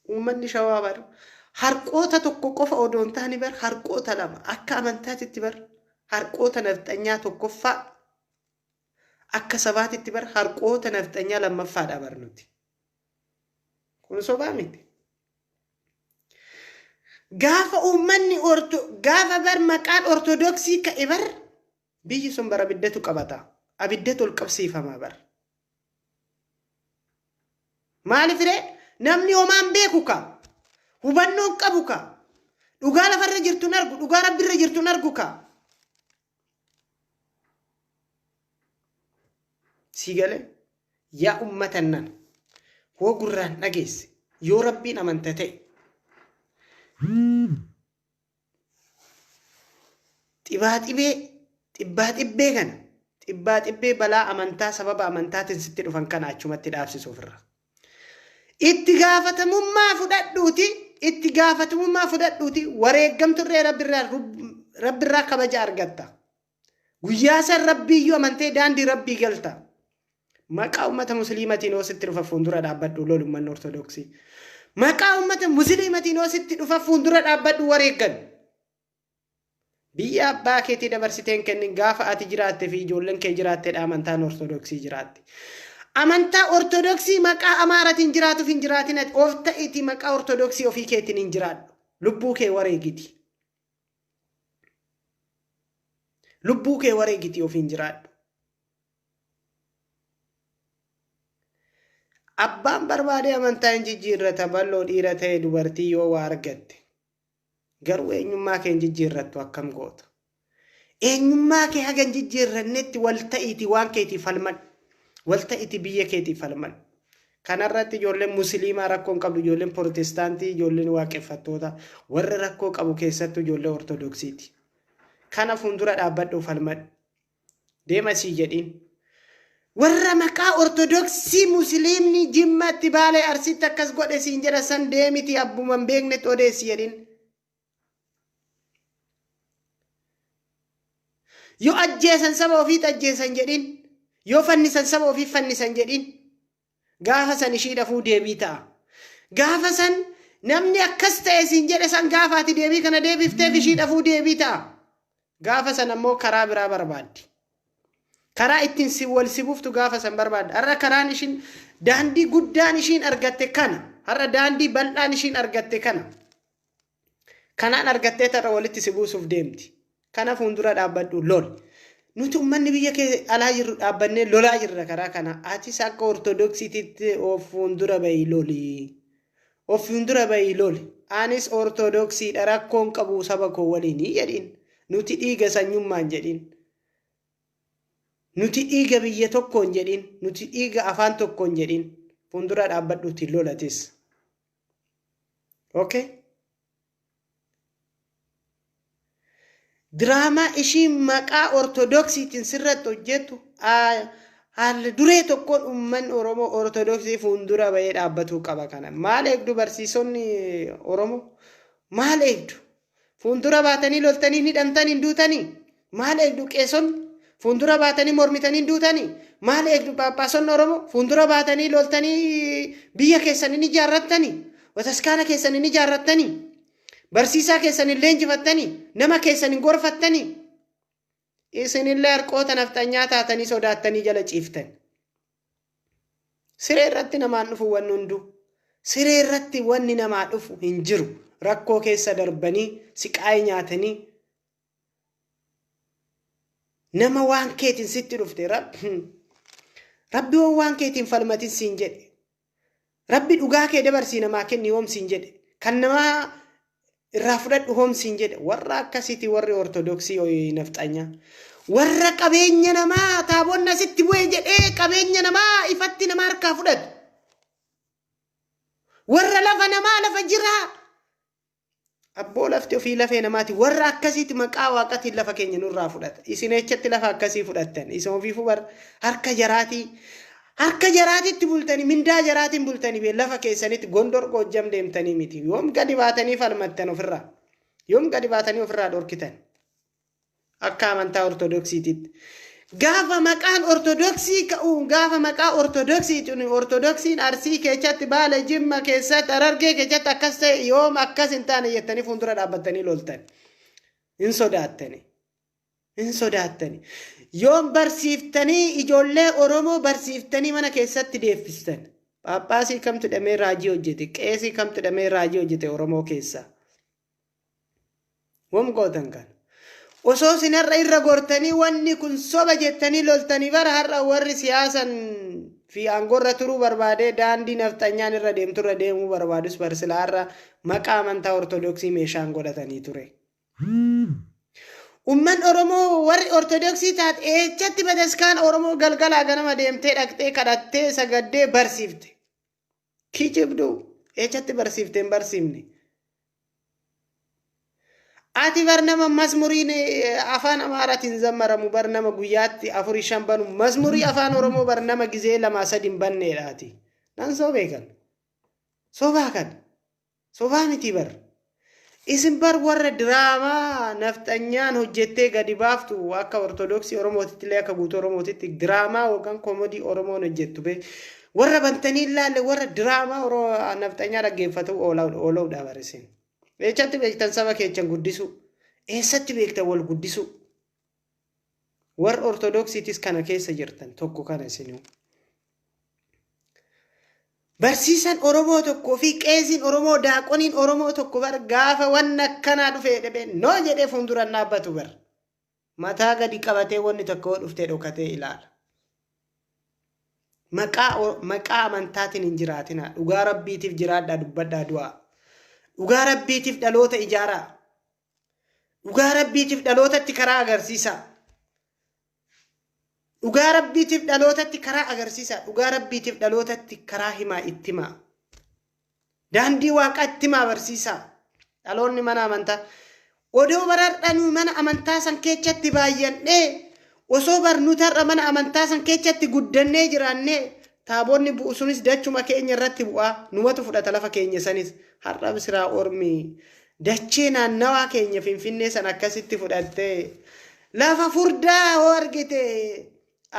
ومن شوابر هرقوتا تقوقف أودون تاني بر هرقوتا لما أكا أمنتات تبر هرقوتا نفتنيا تقوفا أكا سبات تبر هرقوتا نفتنيا لما فاد أبرنوتي كون صبامت غافا أمني غافا بر مكان أرثوذكسي كإبر بيجي سنبر أبدتو كبتا أبدتو الكبسي فما بر مالي فري namni homaan beekuka hubannoon qabuka dhugaa lafarra jirtu nargu dhugaa rabbirra jirtu narguka sigale yaa ummatan nan hoo gurraan dhageesse yoo rabbiin amanta ta'e xibbaa xibbee balaa amantaa sababa amantaatiin sitti dhufan kana achumatti dhaabsisuuf irra itti gaafatamummaa fudhadhuuti wareeggamturree rabbirraa kabaja argatta guyyaa san rabbiyyuu amantee daandii rabbii galta maqaa ummata musliimatiin oositti dhufa fuuldura dhaabbadhu lolummaan ortodoksii maqaa ummata musliimatiin oositti dhufa fuuldura dhaabbadhu wareeggan biyya abbaa keetii dabarsiteen kennin gaafa ati jiraatte fi ijoolleen kee jiraatte amantaan ortodoksii jiraatte أمانتا أرثوذكسي مكا أمارة إنجرات في إنجراتنا أوفتا إتي مكا أرثوذكسي وفي كيتين إنجرات لبوكي وريجتي وفي إنجرات أبان بربادي أمانتا إنجيجيرة تبالو إيرة دوبرتي يو وارغت قروي إنما كإنجيجيرة وكم قوت eenyummaa kee hagan jijjiirrannetti wal ta'iiti waan keetii falman wal ta'iiti biyya keetii falman kanarratti ijoolleen musliimaa rakkoo hin qabdu ijoolleen protestaantii ijoolleen waaqeffattoota warra rakkoo qabu keessattuu ijoollee ortodoksiiti kana fuuldura dhaabbadhu falman deema sii jedhiin warra maqaa ortodoksii musliimni jimmatti baalee arsitti akkas godhe siin jedha san deemiti abbuman beeknetti odeessi jedhiin yoo ajjeesan saba ofii ajjeesan jedhiin yoo fannisan saba ofii fannisan jedhiin gaafa san ishii dhafuu deebii ta'a gaafa san namni akkas ta'e siin jedhe san gaafaati deebii kana deebifteef ishii dhafuu deebii ta'a gaafa san ammoo karaa biraa barbaaddi karaa ittiin si wal sibuuftu gaafa san barbaadda har'a karaan ishiin daandii guddaan ishiin argatte kana har'a daandii bal'aan ishiin argatte kana kanaan argattee tarra walitti si buusuuf deemti kana fuuldura dhaabbadhu lol nuti ummanni biyya kee alaa jirru dhaabbannee lolaa jirra karaa kana atis akka ortodoksiititti of fuuldura bahi loli anis ortodoksiidha rakkoon qabu saba koo waliin jedhiin nuti dhiiga sanyummaan jedhiin nuti dhiiga biyya tokkoon jedhiin nuti dhiiga afaan tokkoon jedhiin fuuldura dhaabbadhuutiin lolatis okay drama ishii maqaa ortodoksiitiin sirratti hojjetu haala duree tokkoon umman oromoo ortodoksii fuuldura bahee dhaabbatuu qaba kana maal eegdu barsiisonni oromoo maal eegdu fuuldura baatanii loltanii hidhamtanii duutanii maal eegdu qeessonni fuuldura baatanii mormitanii duutanii maal eegdu paappaasonni oromoo fuuldura baatanii loltanii biyya keessanii ni ijaarrattanii wataskaana keessanii ni ijaarrattanii barsiisaa keessanii leenjifattanii nama keessanii gorfattanii isinillee harqoota naftanyaa taatanii sodaattanii jala ciiftan siree irratti namaan dhufu wanni hundu siree irratti wanni namaa dhufu hin jiru rakkoo keessa darbanii siqaa'ee nyaatanii nama waan keetiin sitti dhufte rabbi waan keetiin falmatin siin jedhe rabbi dhugaa kee dabarsii namaa kenni hoom siin jedhe kan namaa irraa fudhadhu hoom siin jedhe warra akkasiiti warri ortodoksii nafxanya warra qabeenya namaa taabonna sitti bu'e jedhee qabeenya namaa ifatti namaa harkaa fudhatu warra lafa namaa lafa jiraa abboo lafti ofii lafee namaati warra akkasiiti maqaa waaqatiin lafa keenya nurraa fudhata isin echatti lafa akkasii fudhattan isin ofiifu bar harka jaraatitti bultanii mindaa jaraatiin bultanii bee lafa keessanitti gondor Goojjam deemtanii miti yoom gadi baatanii falmattan ofirraa yoom gadi baatanii ofirraa dhorkitan akka amantaa ortodoksiititti gaafa maqaan ortodoksii ka'u gaafa maqaa ortodoksiitiin ortodoksiin arsii keessatti baala jimma keessatti Harargee keessatti akkas ta'e yoom akkas hin taane jettanii fuuldura dhaabbattanii loltan hin sodaattanii yoom barsiiftanii ijoollee oromoo barsiiftanii mana keessatti deeffistan paappaasii kamtu dhamee raajii hojjete qeesii kamtu dhamee raajii hojjete oromoo keessaa wom gootan kan osoo sinarra irra gortanii wanni kun soba jettanii loltanii bara har'a warri siyaasan fi aangorra turuu barbaadee daandii nafxanyaan irra deemturra deemuu barbaadus barsilaarra maqaa amantaa ortodoksii meeshaan godhatanii ture. Umman oromoo warri ortodoksii taate echatti badaskaan oromoo galgalaa ganama deemtee dhaqxee kadhattee sagaddee barsiifte kijibdu echatti barsiifteen barsiifne ati barnama mazmuriin afaan amaaraatiin zammaramu barnama guyyaatti 4-5 banu mazmurii afaan oromoo barnama gizee 2-3 banneedhaati nan sobaa miti bar isin bar warra diraamaa nafxanyaan hojjettee gadi baaftu akka ortodoksii oromootitti illee akka guutuu oromootitti diraamaa yookaan koomedii oromoon hojjettu be warra bantanii ilaalle warra diraamaa nafxanyaa dhaggeeffatu oola'uudha barisin echatti beektan saba keechan guddisu eessatti beektan wal guddisu warra ortodoksiitis kana keessa jirtan tokko kana isinuu barsiisan oromoo tokko fi qeesiin oromoo daaqoniin oromoo tokko bar gaafa wanna akkanaa dhufee dhebe noo jedhee fuulduraan dhaabbatu bar mataa gadi qabatee wanni tokko dhuftee dhokatee ilaala maqaa amantaatiin hin jiraatina dhugaa rabbiitiif jiraadhaa dubbadhaa du'aa dhugaa rabbiitiif dhaloota ijaaraa dhugaa rabbiitiif dhalootatti karaa agarsiisa. dhugaa rabbiitiif dhalootatti karaa agarsiisa. dhugaa rabbiitiif dhalootatti karaa himaa itti himaa. daandii waaqaa itti himaa barsiisa. dhaloonni mana amantaa odoo barardhanuu mana amantaa san keessatti baay'annee osoo barnuutarra mana amantaa san keessatti guddannee jiraannee taabonni bu'u sunis dachuma keenya irratti bu'aa numatu fudhata lafa keenya sanis har'a bisiraa ormi dachee naannawaa keenya finfinnee san akkasitti fudhattee lafa furdaa hoo argite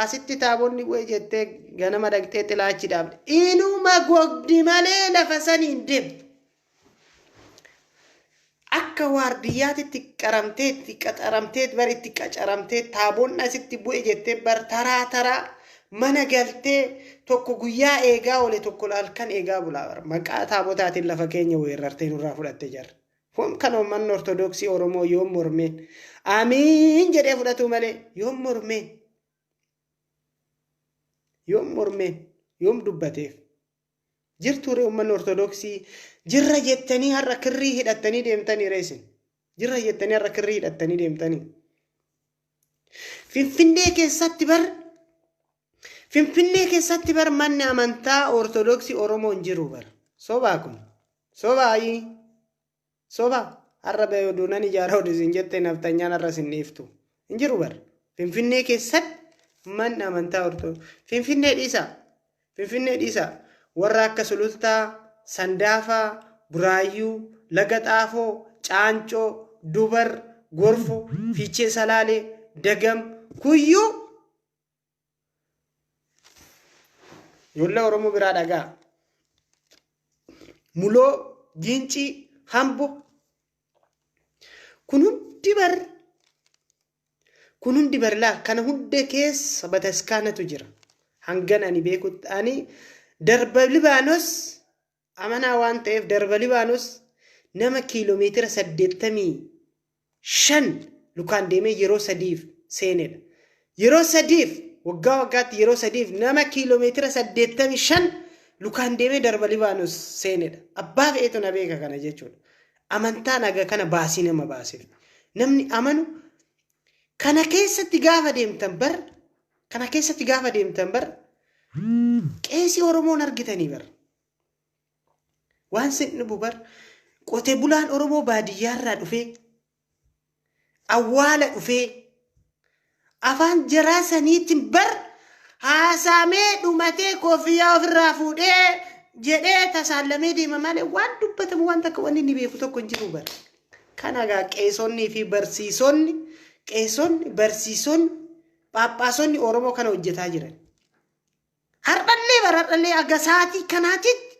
asitti taabonni bu'e jettee ganama dhaqxee xilaachi dhaabde inuma gogdi malee lafa saniin deemtu. akka waardiyyaatitti qaramteetti qaxaramteet bar itti qacaramtee taabonni asitti bu'e jettee bar taraa mana galtee tokko guyyaa eegaa ole tokko halkan eegaa bulaa bar maqaa taabotaatiin lafa keenya weerartee nurraa fudhattee jirra. kan uummanni ortodoksii Oromoo yoom mormeen amiin jedhee fudhatu malee yoom mormeen yoom dubbateef jirtuure uummanni ortodoksii jirra jettanii har'a kirrii hidhattanii deemtanii reesin jirra jettanii har'a kirrii hidhattanii deemtanii Finfinnee keessatti bar manni amantaa ortodoksii Oromoo hin jiru bar sobaa kun soba har'a beeyoduunan ijaaraa odisiin jettee naftanyaan har'a sin dhiiftu hin jiru bar Finfinnee keessatti manni amantaa ortodoksii Finfinnee dhiisa warra akka Sulultaa Sandaafaa Buraayyuu Laga Xaafoo Caancoo Dubar Gorfoo Fiichee Salaalee Dagam Kuyyuu ijoollee Oromoo biraa dhagaa Muloo Giincii Hambo kun hundi bar laa kana hunda keessa bataskaanatu jira hangan ani beekutti ani darba Libaanos amanaa waan ta'eef darba Libaanos nama kiiloomeetira 85 lukaan deemee yeroo sadiif seenedha. Yeroo sadiif waggaatti yeroo sadiif nama kiiloomeetira 85 lukaan deemee darba Libaanos seenedha. Abbaa fe'eetu na beeka kana jechuudha. Amantaan aga kana baasii nama baaseef. Namni amanu kana keessatti gaafa deemtan bar qeesii Oromoon argitanii bar waan sin dhubu bar qotee bulaan Oromoo baadiyyaarraa dhufee awwaala dhufee afaan jaraa saniitiin bar haasaamee dhumatee koofiyyaa ofirraa fuudhee jedhee tasaallamee deema malee waan dubbatamu waan takka wanni inni beeku tokko hin jiru bar. Kana gaa qeesonnii fi barsiisonni Phaaphaasonni Oromoo kana hojjetaa jiran. Har'allee aga saatii kanaatitti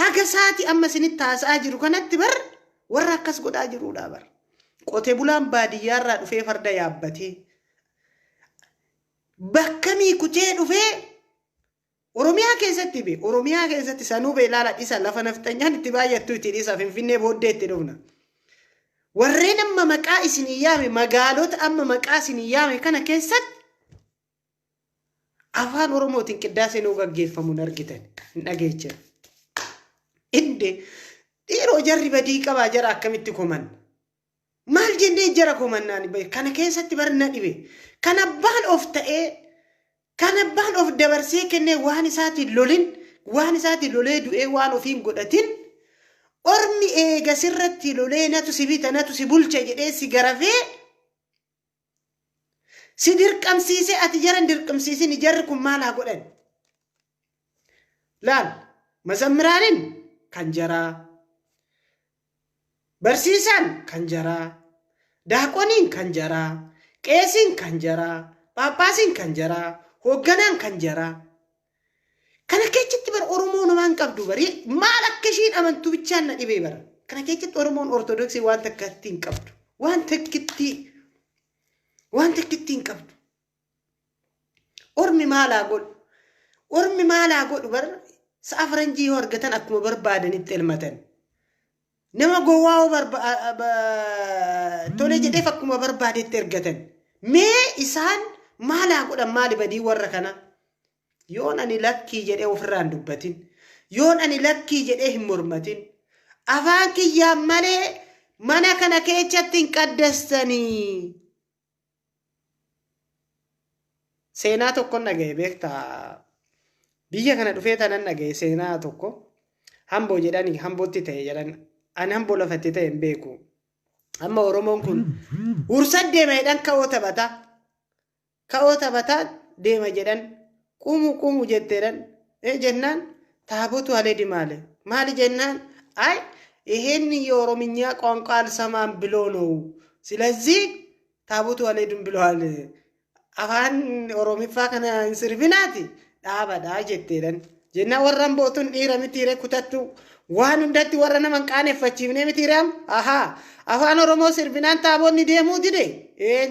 haga saatii amma isinitti haasa'aa jiru kanatti bar warra akkas godhaa jirudha bar. Qotee bulaan baadiyyaarraa dhufee farda yaabbatee bakka miikutee dhufee Oromiyaa keessatti sanuu beelaala dhisa lafa naftanyaan itti baay'attuu itti dhisa Finfinnee booddee itti dhufna. Warreen amma maqaa isinii yaame magaalota amma maqaa isinii yaame kana keessatti afaan Oromootiin qiddaasee nuu gaggeeffamuun argitan hin dhageechan. Dhiiroo jarri badii qabaa jara akkamitti koman maal jennee jara komannaan kana keessatti barna dhibe kan abbaan of ta'ee kan abbaan of dabarsee kennee waan isaatiin lolee du'ee waan ofiin godhatin ormi eega sirratti lolee natu si bita natu si bulcha jedhee si garafee si dirqamsiisee ati jaran dirqamsiisin jarri kun maal haa godhan laal mazammiraanin kan jaraa barsiisaan kan jaraa daaqoniin kan jaraa qeesiin kan jaraa Phaaphaasiin kan jaraa hoogganaan kan jaraa kana keessatti bar Oromoo namaan qabdu bari maal akka ishiin amantu bichaan na dhibee bara kana keessatti Oromoon ortodoksii waan takka ittiin qabdu waan takkitti hin qabdu ormi maalaa godhu bar sa'a faranjii yoo argatan akkuma barbaadanitti elmatan nama gowwaa tole jedheef akkuma barbaadetti ergatan mee isaan maalaa godhan maali badii warra kana yoon ani lakkii jedhee ofirraan dubbatin yoon ani lakkii jedhee hin mormatin afaan kiyyaan malee mana kana kana keechatti hin qaddastanii. Seenaa tokko nagahee beektaa biyya kana dhufee tanan nagahee seenaa tokko hamboo jedhanii hambootti ta'e jedhan ani hamboo lafatti ta'e hin beeku. Amma Oromoon kun ursa deema jedhan ka'oo taphataa deema jedhan qumu jetteedhan jennaan taabotu halee dimaale maali jennaan ay ይሄን የኦሮምኛ ቋንቋ አልሰማም ብሎ ነው ስለዚህ ታቦቱ አልሄድም ብለዋል አፋን ኦሮሚፋ ከነ እንስርብናቲ ዳባዳ ጀቴደን ጀና ወራን ቦቱን ኢረምቲሬ ኩተቱ ዋን እንደት ወረነ መንቃኔፈቺብኔ ምቲራም አሃ አፋን ኦሮሞ ስርብናን ታቦኒ ደሙ ዲዴ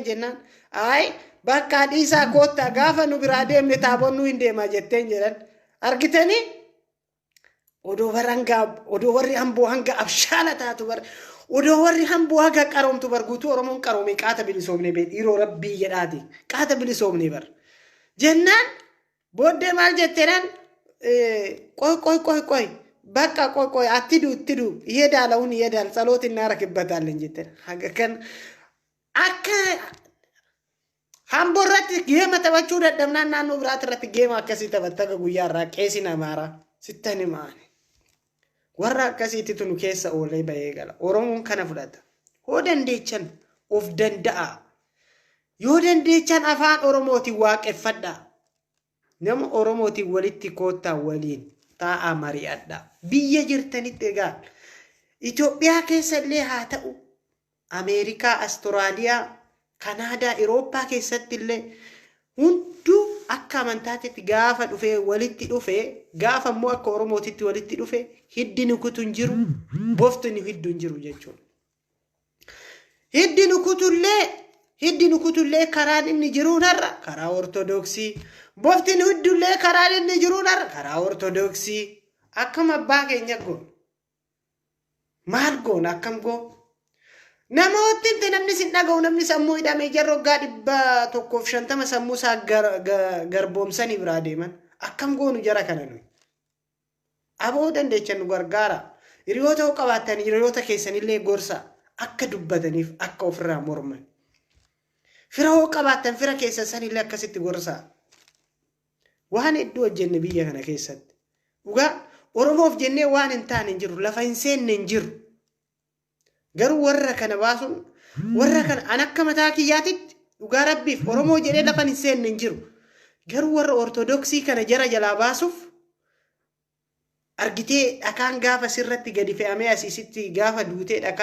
ጀናን አይ ባካ ዲሳ ኮታ ጋፈኑ ብራዴም ታቦኑ እንደማ ጀቴን ጀረን አርግተኒ odo warri hamboo hanga abshaala taatu bar odo warri hamboo haga qaromtu bar guutuu Oromoon qarome qaata bilisoomne be dhiiroo rabbii jedhaati qaata bilisoomne bar jennaan booddee maal jetteedhaan qoy bakka qoy attidu yedaal salootiin naara kibbataalleen jetteedha haga kan akka hamboo irratti geema taphachuu dadhabnaan naannoo biraati irratti geema akkasii taphattaga guyyaa irraa qeesi namaara sittani maani warra akkasiitti tunu keessa oolee bahee gala Oromoon kana fudhata hoo dandeechan of danda'a yoo dandeechan afaan Oromootiin waaqeffadha nama Oromootiin walitti koottaa waliin taa'aa mari'adha biyya jirtanitti egaa Itoophiyaa keessa illee haa ta'u Ameerikaa Astiraaliyaa Kanaadaa Awurooppaa keessatti illee hunduu akka amantaatitti gaafa dhufee walitti dhufee gaafa immoo akka Oromootitti walitti dhufee hiddini kutuun jiru boftini hidduun jiru jechuudha. Hiddini kutullee karaan inni jiruun har'a karaa Ortodoksii boftini hiddullee karaan inni jiruun har'a karaa Ortodoksii akkam abbaa keenya goon maal goon akkam goon namootni namni sin dhaga'u namni sammuu hidhamee jarroo gaa 150 sammuu isaa garboomsanii biraa deeman akkam goonu jara kana nuyi aboo dandeechan nu gargaara hiriyoota hoo qabaatan hiriyoota keessanillee gorsa akka dubbataniif akka ofirraa morman fira hoo qabaatan fira keessan sanillee akkasitti gorsa waan hedduu hojjenne biyya kana keessatti dhugaa Oromoof jennee waan hin taane hin jiru lafa hin seenne hin jiru garuu warra kana baasuun warra kana an akka mataa kiyyaatitti dhugaa rabbiif Oromoo jedhee lafa hin seenne hin jiru garuu warra Ortodoksii kana jara jalaa baasuuf argitee dhakaan gaafa sirratti gadi fe'amee asiisitti gaafa duutee dhakaan